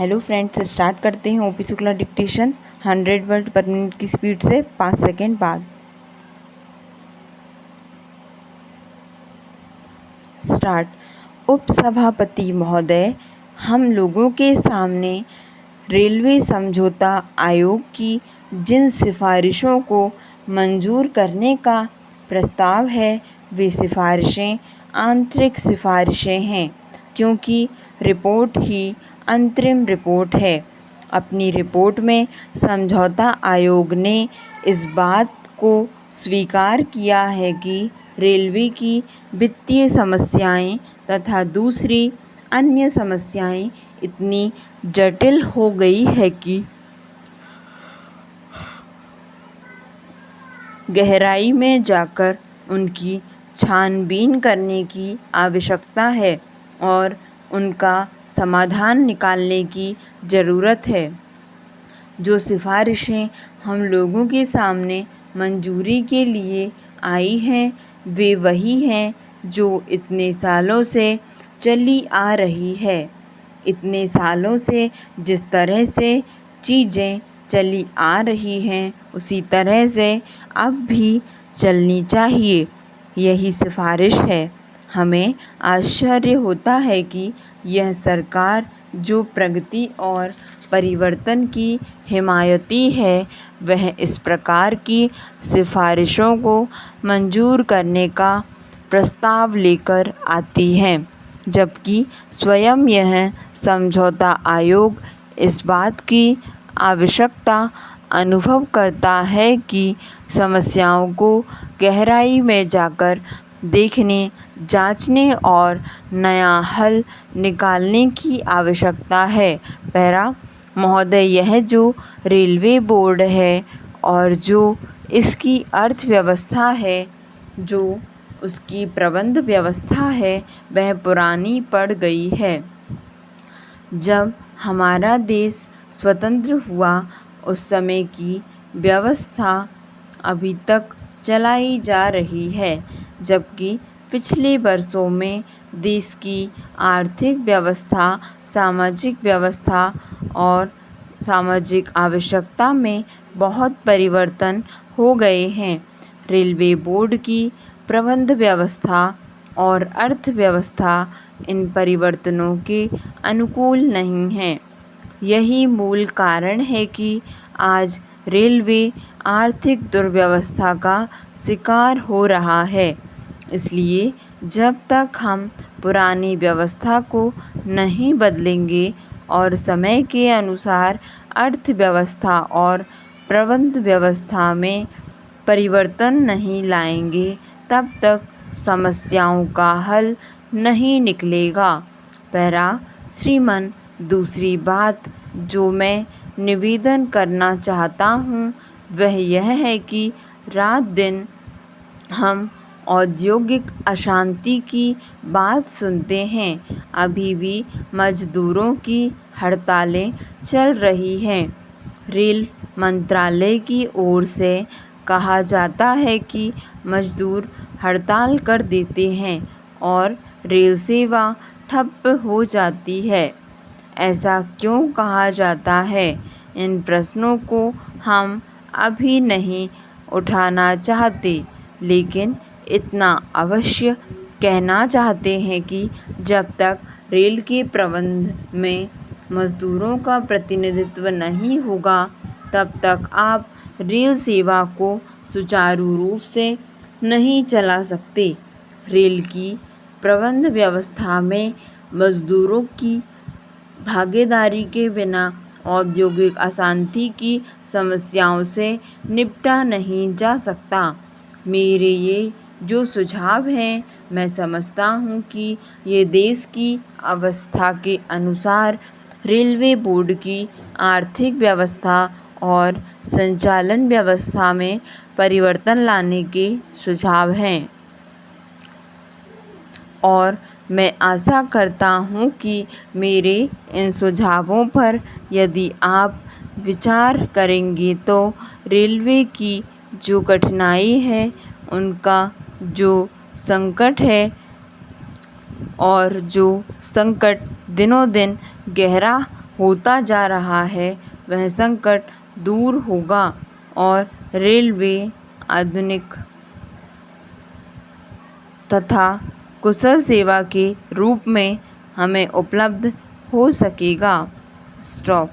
Hello friends, start करते हैं OP Shukla dictation 100 word पर मिनट की स्पीड से 5 सेकेंड बाद। स्टार्ट। उपसभापति महोदय, हम लोगों के सामने रेलवे समझौता आयोग की जिन सिफारिशों को मंजूर करने का प्रस्ताव है वे सिफारिशें आंतरिक सिफारिशें हैं, क्योंकि रिपोर्ट ही अंतरिम रिपोर्ट है। अपनी रिपोर्ट में समझौता आयोग ने इस बात को स्वीकार किया है कि रेलवे की वित्तीय समस्याएं तथा दूसरी अन्य समस्याएं इतनी जटिल हो गई है कि गहराई में जाकर उनकी छानबीन करने की आवश्यकता है और उनका समाधान निकालने की ज़रूरत है। जो सिफारिशें हम लोगों के सामने मंजूरी के लिए आई हैं वे वही हैं जो इतने सालों से चली आ रही है। इतने सालों से जिस तरह से चीज़ें चली आ रही हैं उसी तरह से अब भी चलनी चाहिए। यही सिफारिश है। हमें आश्चर्य होता है कि यह सरकार जो प्रगति और परिवर्तन की हिमायती है वह इस प्रकार की सिफारिशों को मंजूर करने का प्रस्ताव लेकर आती है, जबकि स्वयं यह समझौता आयोग इस बात की आवश्यकता अनुभव करता है कि समस्याओं को गहराई में जाकर देखने, जांचने और नया हल निकालने की आवश्यकता है। पैरा महोदय, यह जो रेलवे बोर्ड है और जो इसकी अर्थव्यवस्था है, जो उसकी प्रबंध व्यवस्था है, वह पुरानी पड़ गई है। जब हमारा देश स्वतंत्र हुआ उस समय की व्यवस्था अभी तक चलाई जा रही है, जबकि पिछले वर्षों में देश की आर्थिक व्यवस्था, सामाजिक व्यवस्था और सामाजिक आवश्यकता में बहुत परिवर्तन हो गए हैं। रेलवे बोर्ड की प्रबंध व्यवस्था और अर्थव्यवस्था इन परिवर्तनों के अनुकूल नहीं है। यही मूल कारण है कि आज रेलवे आर्थिक दुर्व्यवस्था का शिकार हो रहा है। इसलिए जब तक हम पुरानी व्यवस्था को नहीं बदलेंगे और समय के अनुसार अर्थव्यवस्था और प्रबंध व्यवस्था में परिवर्तन नहीं लाएंगे, तब तक समस्याओं का हल नहीं निकलेगा। पैरा श्रीमान, दूसरी बात जो मैं निवेदन करना चाहता हूँ वह यह है कि रात दिन हम औद्योगिक अशांति की बात सुनते हैं। अभी भी मजदूरों की हड़तालें चल रही हैं। रेल मंत्रालय की ओर से कहा जाता है कि मजदूर हड़ताल कर देते हैं और रेल सेवा ठप्प हो जाती है। ऐसा क्यों कहा जाता है? इन प्रश्नों को हम अभी नहीं उठाना चाहते, लेकिन इतना अवश्य कहना चाहते हैं कि जब तक रेल के प्रबंध में मजदूरों का प्रतिनिधित्व नहीं होगा, तब तक आप रेल सेवा को सुचारू रूप से नहीं चला सकते। रेल की प्रबंध व्यवस्था में मजदूरों की भागीदारी के बिना औद्योगिक अशांति की समस्याओं से निपटा नहीं जा सकता। मेरे ये जो सुझाव हैं, मैं समझता हूँ कि ये देश की अवस्था के अनुसार रेलवे बोर्ड की आर्थिक व्यवस्था और संचालन व्यवस्था में परिवर्तन लाने के सुझाव हैं और मैं आशा करता हूँ कि मेरे इन सुझावों पर यदि आप विचार करेंगे तो रेलवे की जो कठिनाई है, उनका जो संकट है और जो संकट दिनों दिन गहरा होता जा रहा है वह संकट दूर होगा और रेलवे आधुनिक तथा कुशल सेवा के रूप में हमें उपलब्ध हो सकेगा। स्टॉप।